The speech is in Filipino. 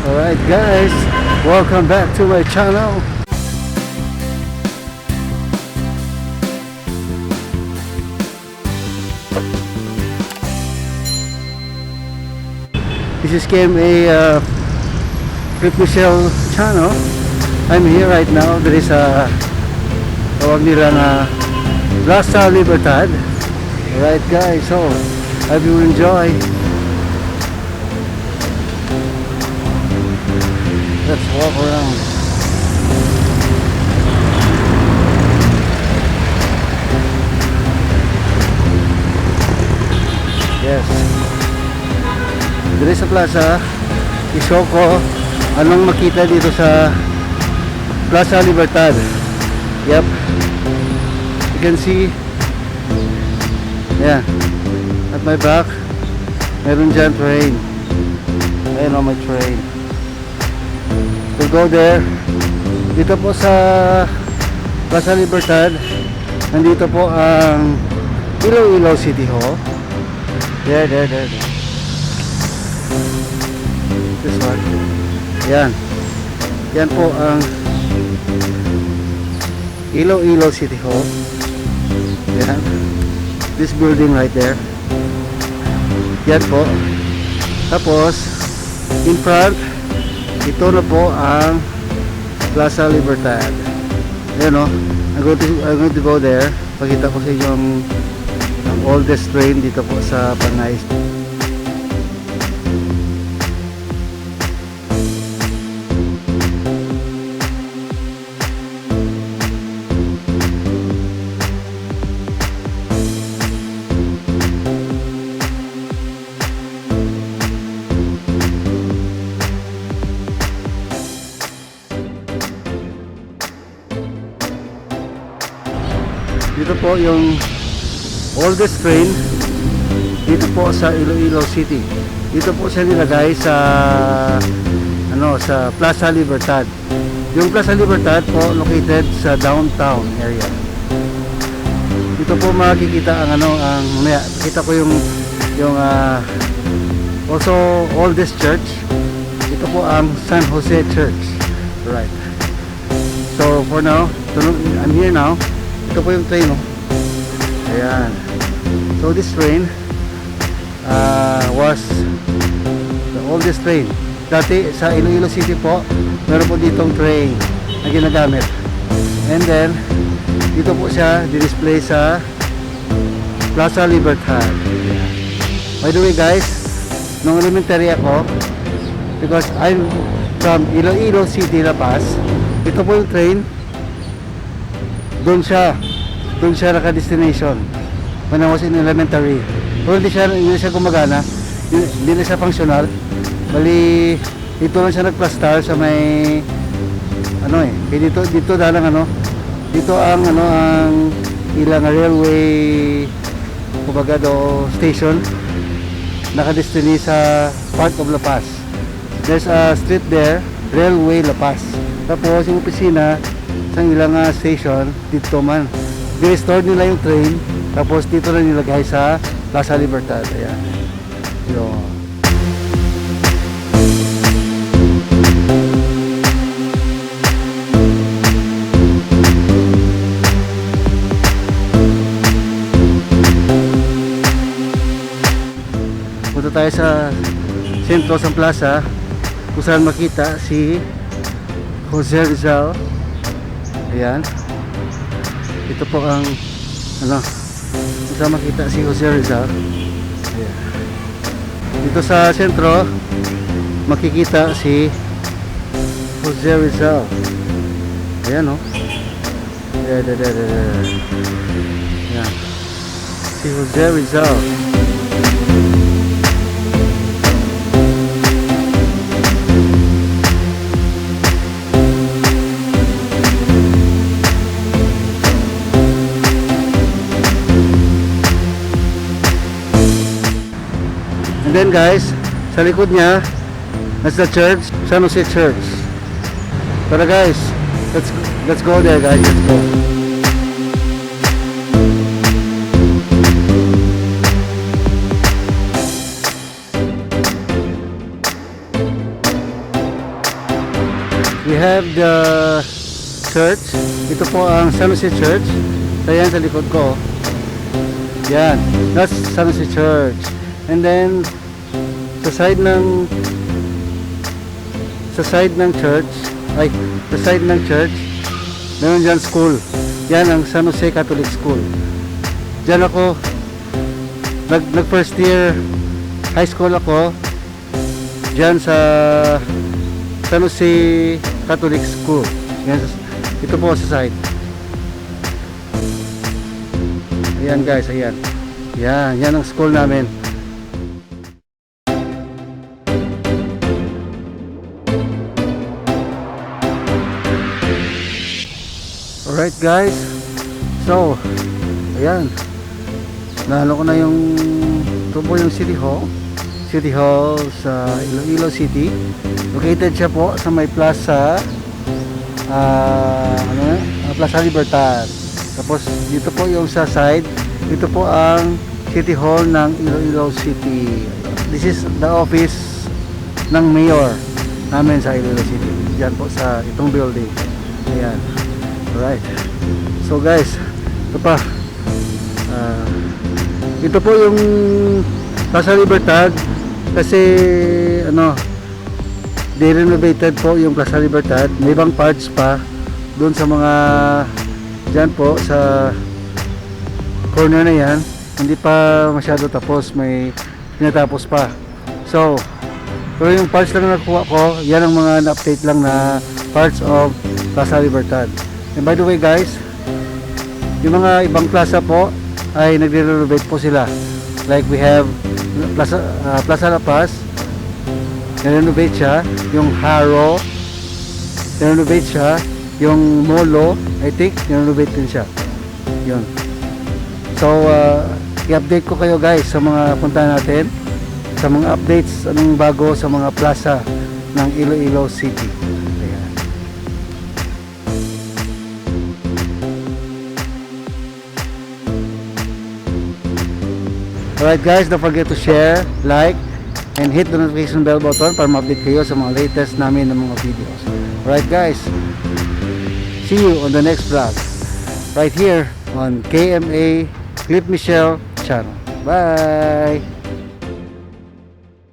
Alright guys, welcome back to my channel. This is KMA Trip Michelle channel. I'm here right now. There is a tawag nila na Plaza Libertad. Alright guys, so I will enjoy. Let's walk around. Yes. Dito sa plaza, i-show ko anong makita dito sa Plaza Libertad. Yep. You can see. Yeah. At my back, meron dyan train. Ayan o, may train. We'll go there. Dito po sa Plaza Libertad, nandito po ang Iloilo City Hall. There. This one. Yan. Yan po ang Iloilo City Hall. Yan. This building right there. Yan po. Tapos, in front, ito na po ang Plaza Libertad. Ayan o. I'm going to go there. Pakita ko sa inyo ang oldest train dito po sa Panay. Dito po yung oldest train dito po sa Iloilo City. Dito po siya nilagay sa sa Plaza Libertad. Yung Plaza Libertad po located sa downtown area. Dito po makikita ang kita ko yung also oldest church. Ito po ang San Jose Church. Right. So for now, I'm here now. Ito po yung train, no? Ayan. So this train was the oldest train. Dati sa Iloilo City po, meron po ditong train na ginagamit. And then, dito po siya di-display sa Plaza Libertad. By the way guys, nung elementary ako, because I'm from Iloilo City, La Paz, ito po yung train. Doon siya naka-destination when I was in elementary. Pero hindi siya gumagana, hindi na siya functional. Bali, dito lang siya nag-plastar sa may dito dito ang ilang railway kumbaga station naka-destiny sa part of La Paz. There's a street there, Railway La Paz. Tapos yung opisina sa ilang station dito man. I-restore nila yung train, tapos dito na nilagay sa Plaza Libertad. Ayan. Yun. Punta tayo sa sentro ng plaza kung saan makita si Jose Rizal. Ayan. Ito po ang kung makita si Jose Rizal. Ayan. Dito sa sentro makikita si Jose Rizal. Ayan o. Ayan. Si Jose Rizal. Then guys, sa likod niya, that's the church, San Jose Church. Pero guys, let's go there guys, let's go. We have the church. Ito po ang San Jose Church. Ayan sa likod ko. Yan. That's San Jose Church. And then sa side ng church, meron dyan school. Yan ang San Jose Catholic School. Diyan ako nag first year high school ako diyan sa San Jose Catholic School. Yan, ito po sa side. Ayan guys, ayan. Yan ang school namin. Alright guys. So, ayan. Nahalo ko na yung ito po yung City Hall sa Iloilo City. Located siya po sa may plaza Plaza Libertad. Tapos dito po yung sa side, dito po ang City Hall ng Iloilo City. This is the office ng mayor namin sa Iloilo City. Diyan po sa itong building. Ayan. Alright. So guys, ito pa. Ito po yung Plaza Libertad kasi de-renovated po yung Plaza Libertad. May ibang parts pa doon sa mga dyan po sa corner na yan. Hindi pa masyado tapos, may pinatapos pa. So, pero yung parts lang na nakuha ko, yan ang mga na-update lang na parts of Plaza Libertad. And by the way guys, yung mga ibang plaza po ay nagre-renovate po sila. Like we have Plaza La Paz, na-renovate siya. Yung Haro, na-renovate siya. Yung Molo, I think, na-renovate din siya. Yun. So, i-update ko kayo guys sa mga punta natin, sa mga updates, anong bago sa mga plaza ng Iloilo City. Ayan. Alright guys, don't forget to share, like, and hit the notification bell button para ma-update kayo sa mga latest namin ng mga videos. Alright guys, see you on the next vlog right here on KMA Clip Michelle channel. Bye!